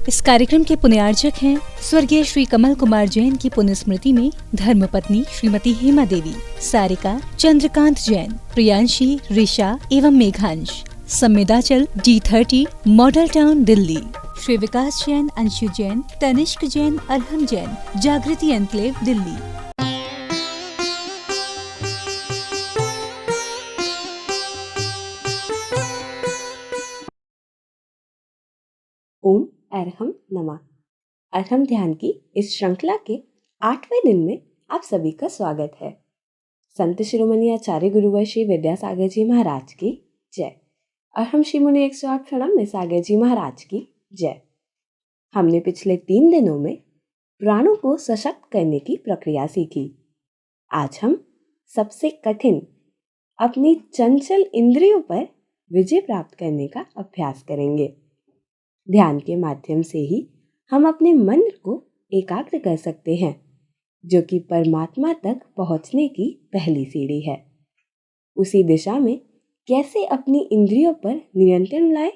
इस कार्यक्रम के पुण्यार्चक हैं स्वर्गीय श्री कमल कुमार जैन की पुण्य स्मृति में धर्मपत्नी श्रीमती हेमा देवी, सारिका, चंद्रकांत जैन, प्रियांशी, ऋषा एवं Meghansh. Samvedachal D30, model town, Delhi. Shri Vikas Jain, Anshu Jain, Tanishq Jain, Arham Jain, Jagriti enclave, Delhi. ओम अरहम नमः। अरहम ध्यान की इस श्रृंखला के 8वें दिन में आप सभी का स्वागत है। संत शिरोमणि आचार्य गुरुवर श्री विद्यासागर जी महाराज की जय। अरहम श्री मुनि 108 प्रणाम सागर जी महाराज की जय। हमने पिछले 3 दिनों में प्राणों को सशक्त करने की प्रक्रिया सीखी। आज हम सबसे कठिन अपनी चंचल इंद्रियों पर विजय प्राप्त करने का अभ्यास करेंगे। ध्यान के माध्यम से ही हम अपने मन को एकाग्र कर सकते हैं, जो कि परमात्मा तक पहुंचने की पहली सीढ़ी है। उसी दिशा में कैसे अपनी इंद्रियों पर नियंत्रण लाएं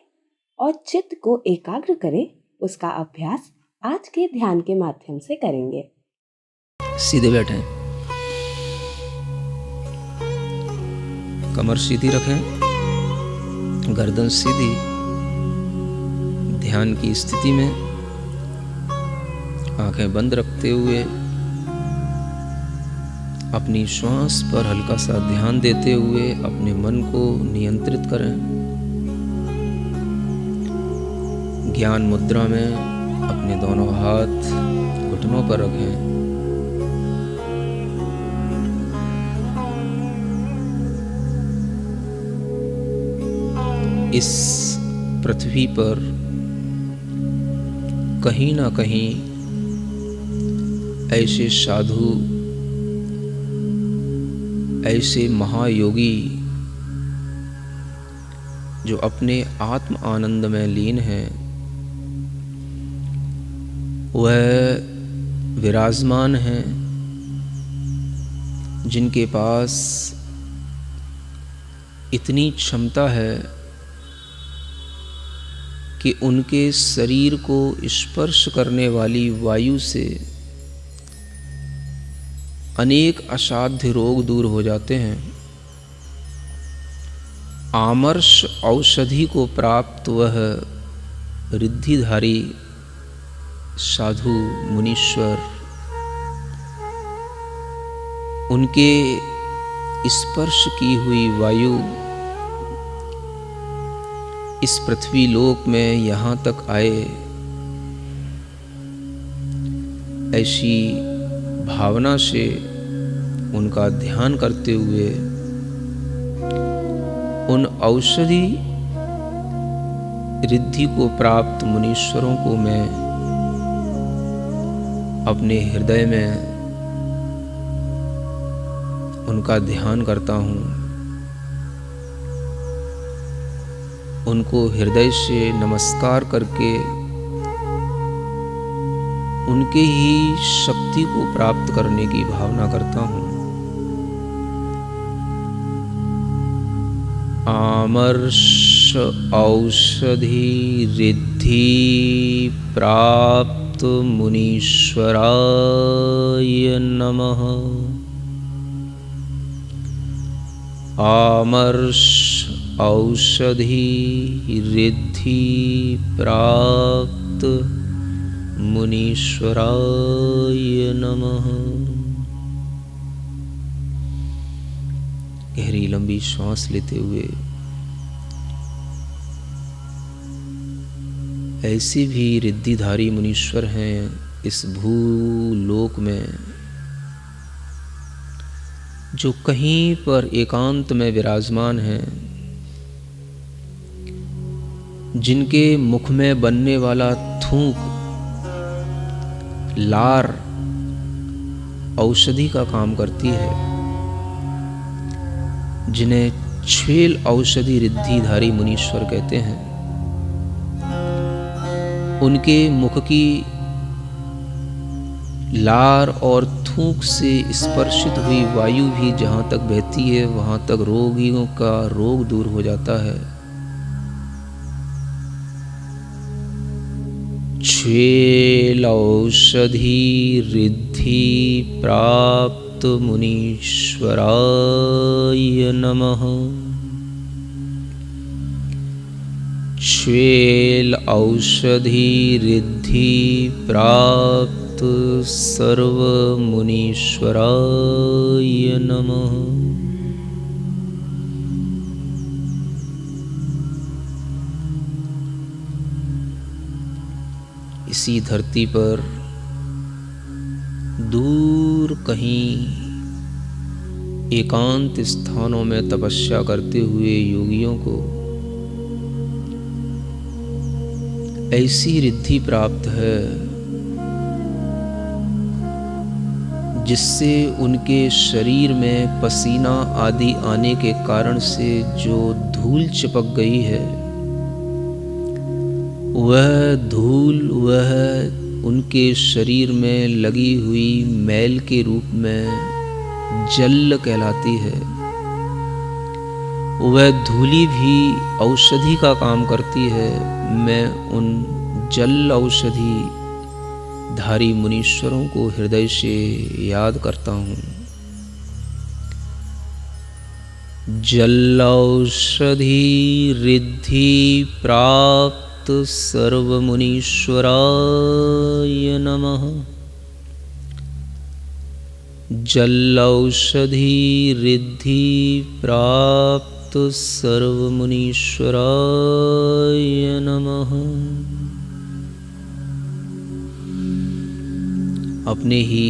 और चित्त को एकाग्र करें, उसका अभ्यास आज के ध्यान के माध्यम से करेंगे। सीधे बैठें, कमर सीधी रखें, गर्दन सीधी। ध्यान की स्थिति में आंखें बंद रखते हुए अपनी श्वास पर हल्का सा ध्यान देते हुए अपने मन को नियंत्रित करें। ज्ञान मुद्रा में अपने दोनों हाथ घुटनों पर रखें। इस पृथ्वी पर कहीं ना कहीं ऐसे साधु, ऐसे महायोगी जो अपने आत्म आनंद में लीन हैं, वह विराजमान हैं, जिनके पास इतनी क्षमता है कि उनके शरीर को स्पर्श करने वाली वायु से अनेक असाध्य रोग दूर हो जाते हैं। आमर्ष औषधि को प्राप्त वह रिद्धिधारी साधु मुनीश्वर, उनके स्पर्श की हुई वायु इस पृथ्वी लोक में यहाँ तक आए, ऐसी भावना से उनका ध्यान करते हुए उन औषधि रिद्धि को प्राप्त मुनीश्वरों को मैं अपने हृदय में उनका ध्यान करता हूँ। उनको हृदय से नमस्कार करके उनके ही शक्ति को प्राप्त करने की भावना करता हूँ। आमर्ष औषधि रिद्धि प्राप्त मुनीश्वराय नमः। आमर्ष औषधि रिद्धि प्राप्त मुनीश्वराय नमः। गहरी लंबी श्वास लेते हुए ऐसे भी रिद्धिधारी मुनीश्वर हैं इस भूलोक में, जो कहीं पर एकांत में विराजमान हैं, जिनके मुख में बनने वाला थूक, लार औषधि का काम करती है, जिन्हें छेल औषधि रिद्धिधारी मुनीश्वर कहते हैं। उनके मुख की लार और थूक से स्पर्शित हुई वायु भी जहाँ तक बहती है, वहाँ तक रोगियों का रोग दूर हो जाता है। श्वेलौषधी रिद्धि प्राप्त मुनीश्वराय नमः। श्वेलौषधी रिद्धि प्राप्त सर्व मुनीश्वराय नमः। इसी धरती पर दूर कहीं एकांत स्थानों में तपस्या करते हुए योगियों को ऐसी रिद्धि प्राप्त है जिससे उनके शरीर में पसीना आदि आने के कारण से जो धूल चिपक गई है, वह धूल वह उनके शरीर में लगी हुई मैल के रूप में जल कहलाती है। वह धूली भी औषधि का काम करती है। मैं उन जल औषधि धारी मुनीश्वरों को हृदय से याद करता हूँ। जल औषधि रिद्धि प्राप्त सर्वमुनीश्वराय नमः। जल औषधि रिद्धि प्राप्त सर्वमुनीश्वराय नमः। अपने ही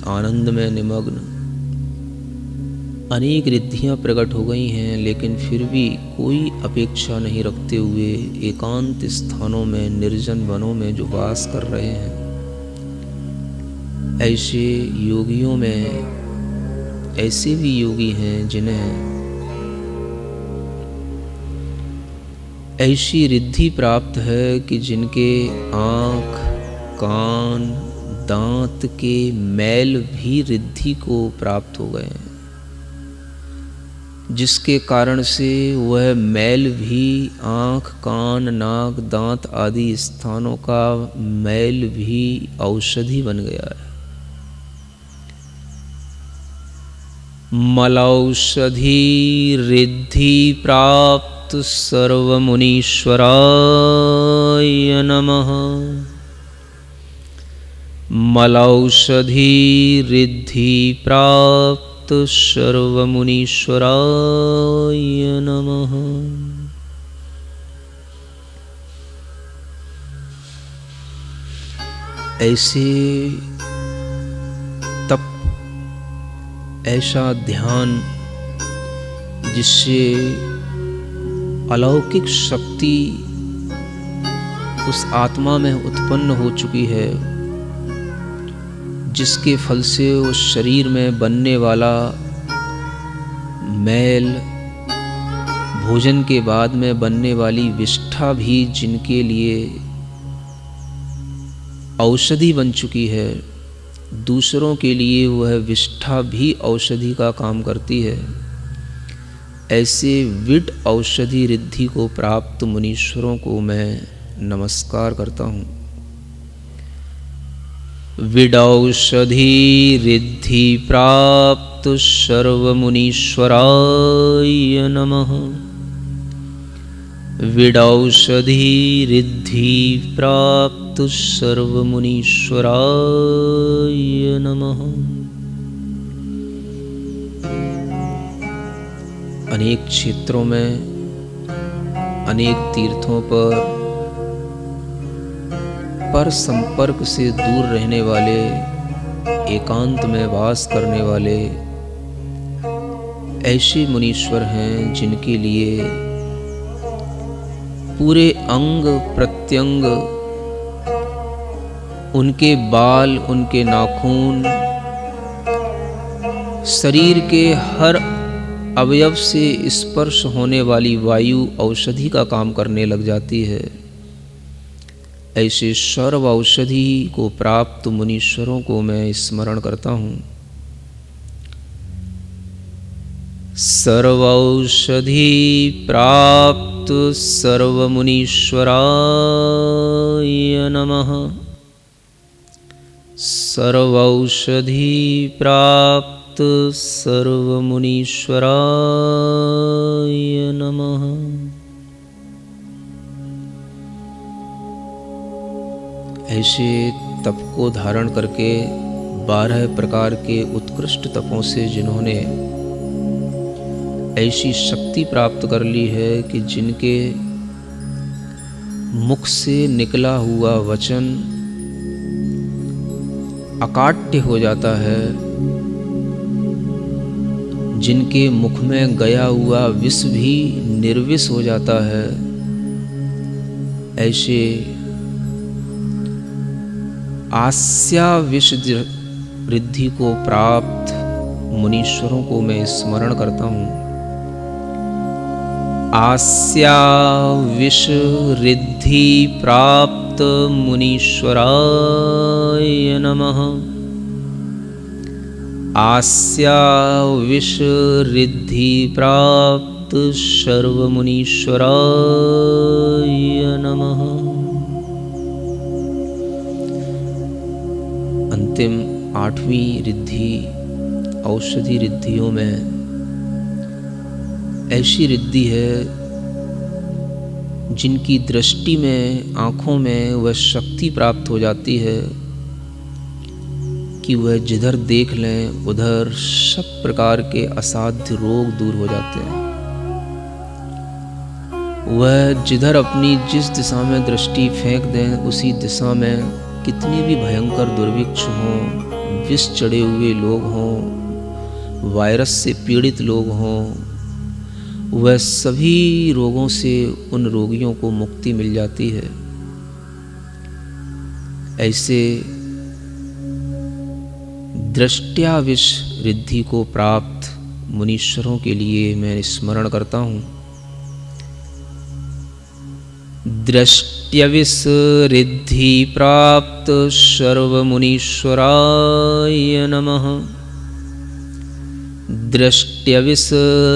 आनंद में निमग्न अनेक रिद्धियां प्रकट हो गई हैं, लेकिन फिर भी कोई अपेक्षा नहीं रखते हुए एकांत स्थानों में, निर्जन वनों में जो वास कर रहे हैं, ऐसे योगियों में ऐसे भी योगी हैं जिन्हें ऐसी रिद्धि प्राप्त है कि जिनके आँख, कान, दांत के मैल भी रिद्धि को प्राप्त हो गए हैं, जिसके कारण से वह मैल भी आँख, कान, नाक, दांत आदि स्थानों का मैल भी औषधि बन गया है। मलौषधि रिद्धि प्राप्त सर्वमुनीश्वराय नमः। मलौषधि रिद्धि प्राप्त सर्वमुनीश्वराय नमः। ऐसे तप, ऐसा ध्यान जिससे अलौकिक शक्ति उस आत्मा में उत्पन्न हो चुकी है, जिसके फल से उस शरीर में बनने वाला मैल, भोजन के बाद में बनने वाली विष्ठा भी जिनके लिए औषधि बन चुकी है, दूसरों के लिए वह विष्ठा भी औषधि का काम करती है। ऐसे विट औषधि रिद्धि को प्राप्त मुनीश्वरों को मैं नमस्कार करता हूँ। विडौषधि रिद्धि प्राप्त सर्वमुनीश्वराय नमः। विडौषधि रिद्धि प्राप्त सर्वमुनीश्वराय नमः। अनेक क्षेत्रों में, अनेक तीर्थों पर संपर्क से दूर रहने वाले, एकांत में वास करने वाले ऐसे मुनीश्वर हैं जिनके लिए पूरे अंग प्रत्यंग, उनके बाल, उनके नाखून, शरीर के हर अवयव से स्पर्श होने वाली वायु औषधि का काम करने लग जाती है। ऐसे सर्व औषधि को प्राप्त मुनीश्वरों को मैं स्मरण करता हूँ। सर्वौषधि प्राप्त सर्वमुनीश्वराय नमः। सर्वौषधि प्राप्त सर्वमुनीश्वराय नमः। ऐसे तप को धारण करके 12 प्रकार के उत्कृष्ट तपों से जिन्होंने ऐसी शक्ति प्राप्त कर ली है कि जिनके मुख से निकला हुआ वचन अकाट्य हो जाता है, जिनके मुख में गया हुआ विष भी निर्विष हो जाता है, ऐसे आस्या विष रिद्धि को प्राप्त मुनीश्वरों को मैं स्मरण करता हूँ। आस्या विष रिद्धि प्राप्त मुनीश्वराय नमः। आस्या विष रिद्धि प्राप्त सर्वमुनीश्वराय नमः। अंतिम 8वीं रिद्धि औषधि रिद्धियों में ऐसी रिद्धि है जिनकी दृष्टि में, आँखों में वह शक्ति प्राप्त हो जाती है कि वह जिधर देख लें उधर सब प्रकार के असाध्य रोग दूर हो जाते हैं। वह जिधर अपनी जिस दिशा में दृष्टि फेंक दें उसी दिशा में कितने भी भयंकर दुर्भिक्ष हों, विष चढ़े हुए लोग हों, वायरस से पीड़ित लोग हों, वह सभी रोगों से उन रोगियों को मुक्ति मिल जाती है। ऐसे दृष्टया विष रिद्धि को प्राप्त मुनीश्वरों के लिए मैं स्मरण करता हूँ। दृष्ट्यविष रिद्धि प्राप्त सर्वमुनीश्वराय नमः। दृष्ट्यविष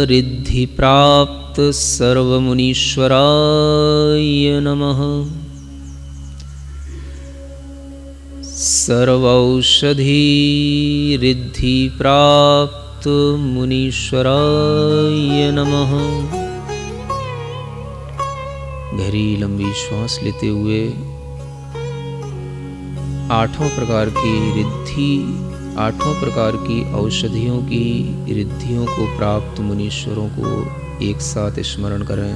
रिद्धि प्राप्त सर्वमुनीश्वराय नमः। सर्वौषधि रिद्धि प्राप्त मुनीश्वराय नमः। गहरी लंबी श्वास लेते हुए 8 प्रकार की रिद्धि, 8 प्रकार की औषधियों की रिद्धियों को प्राप्त मुनीश्वरों को एक साथ स्मरण करें।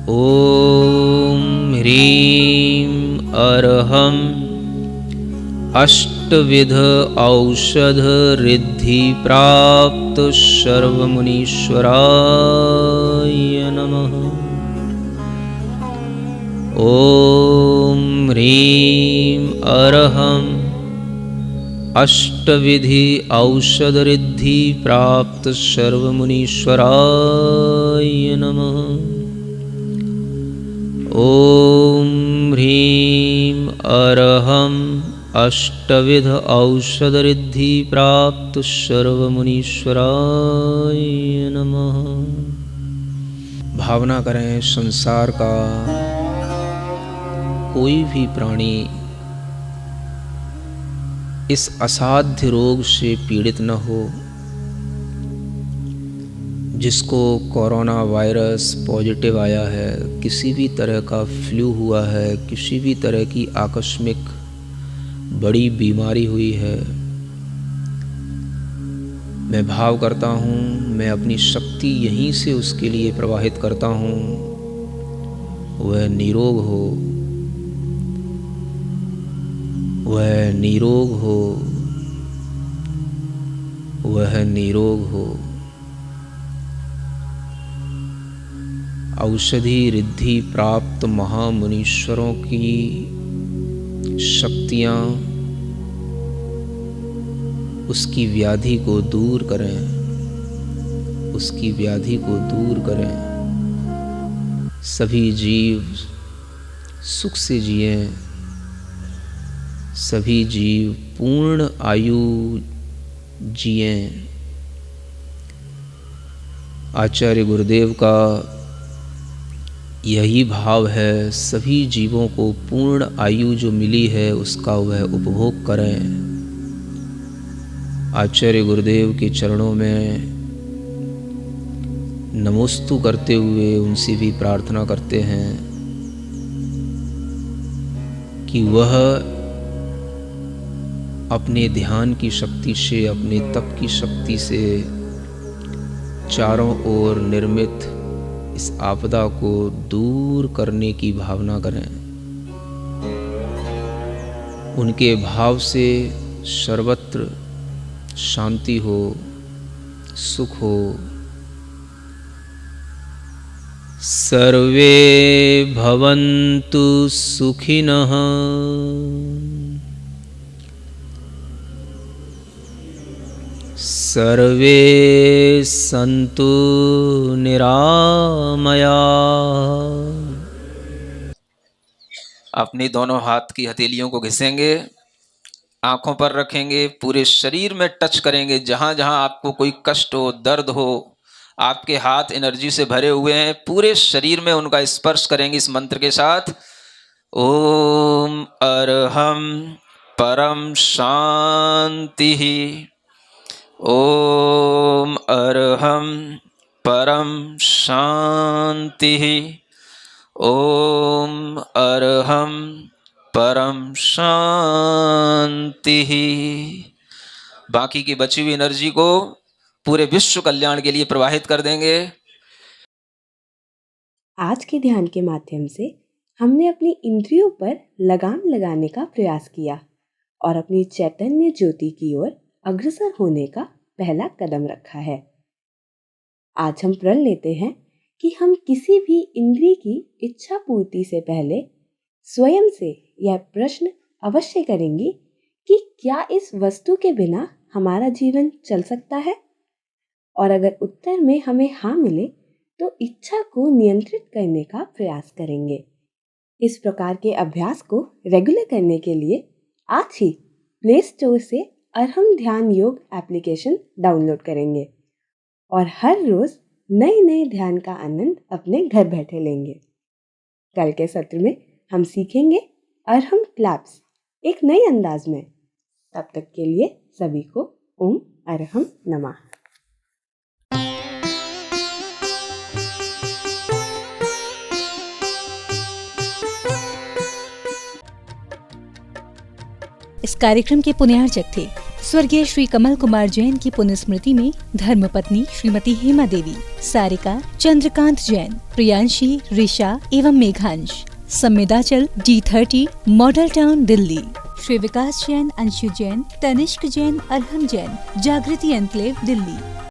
ओम ह्रीं अर्हं अष्टविध औषध रिद्धि प्राप्त सर्वमुनीश्वराय नमः। ओम ह्रीं अर्हं अष्टविधि औषध रिद्धि प्राप्त सर्वमुनीश्वराय नमः। ओम ह्रीं अर्हं अष्टविध औषध रिद्धि प्राप्त सर्वमुनीश्वराय नमः। भावना करें संसार का कोई भी प्राणी इस असाध्य रोग से पीड़ित न हो जिसको कोरोना वायरस पॉजिटिव आया है, किसी भी तरह का फ्लू हुआ है, किसी भी तरह की आकस्मिक बड़ी बीमारी हुई है। मैं भाव करता हूँ, मैं अपनी शक्ति यहीं से उसके लिए प्रवाहित करता हूँ, वह निरोग हो, वह निरोग हो, वह निरोग हो। औषधि रिद्धि प्राप्त महामुनीश्वरों की शक्तियाँ उसकी व्याधि को दूर करें, उसकी व्याधि को दूर करें। सभी जीव सुख से जिएं, सभी जीव पूर्ण आयु जिएं। आचार्य गुरुदेव का यही भाव है सभी जीवों को पूर्ण आयु जो मिली है उसका वह उपभोग करें। आचार्य गुरुदेव के चरणों में नमोस्तु करते हुए उनसे भी प्रार्थना करते हैं कि वह अपने ध्यान की शक्ति से, अपने तप की शक्ति से चारों ओर निर्मित इस आपदा को दूर करने की भावना करें। उनके भाव से सर्वत्र शांति हो, सुख हो। सर्वे भवन्तु सुखिनः सर्वे सन्तु निरामया। अपनी दोनों हाथ की हथेलियों को घिसेंगे, आंखों पर रखेंगे, पूरे शरीर में टच करेंगे। जहां जहां आपको कोई कष्ट हो, दर्द हो, आपके हाथ एनर्जी से भरे हुए हैं, पूरे शरीर में उनका स्पर्श करेंगे इस मंत्र के साथ। ओम अरहम परम शांति, ओम अरहम परम शांति, ओम अरहम परम शांति। बाकी की बची हुई एनर्जी को पूरे विश्व कल्याण के लिए प्रवाहित कर देंगे। आज के ध्यान के माध्यम से हमने अपनी इंद्रियों पर लगाम लगाने का प्रयास किया और अपनी चैतन्य ज्योति की ओर अग्रसर होने का पहला कदम रखा है। आज हम प्रण लेते हैं कि हम किसी भी इंद्रिय की इच्छा पूर्ति से पहले स्वयं से यह प्रश्न अवश्य करेंगे कि क्या इस वस्तु के बिना हमारा जीवन चल सकता है, और अगर उत्तर में हमें हाँ मिले तो इच्छा को नियंत्रित करने का प्रयास करेंगे। इस प्रकार के अभ्यास को रेगुलर करने के लिए आज ही प्ले स्टोर से अरहम ध्यान योग एप्लीकेशन डाउनलोड करेंगे और हर रोज नए नए ध्यान का आनंद अपने घर बैठे लेंगे। कल के सत्र में हम सीखेंगे अरहम क्लैप्स एक नए अंदाज में। तब तक के लिए सभी को ओम अरहम नमः। इस कार्यक्रम के पुण्यार्चक थे स्वर्गीय श्री कमल कुमार जैन की पुण्यस्मृति में धर्मपत्नी श्रीमती हेमा देवी, सारिका चंद्रकांत जैन, प्रियांशी, ऋषा एवं Meghansh. Samvedachal D30 model town Delhi. Shri Vikas Jain, Anshu Jain, Tanishq Jain, Arham Jain, Jagriti enclave Delhi.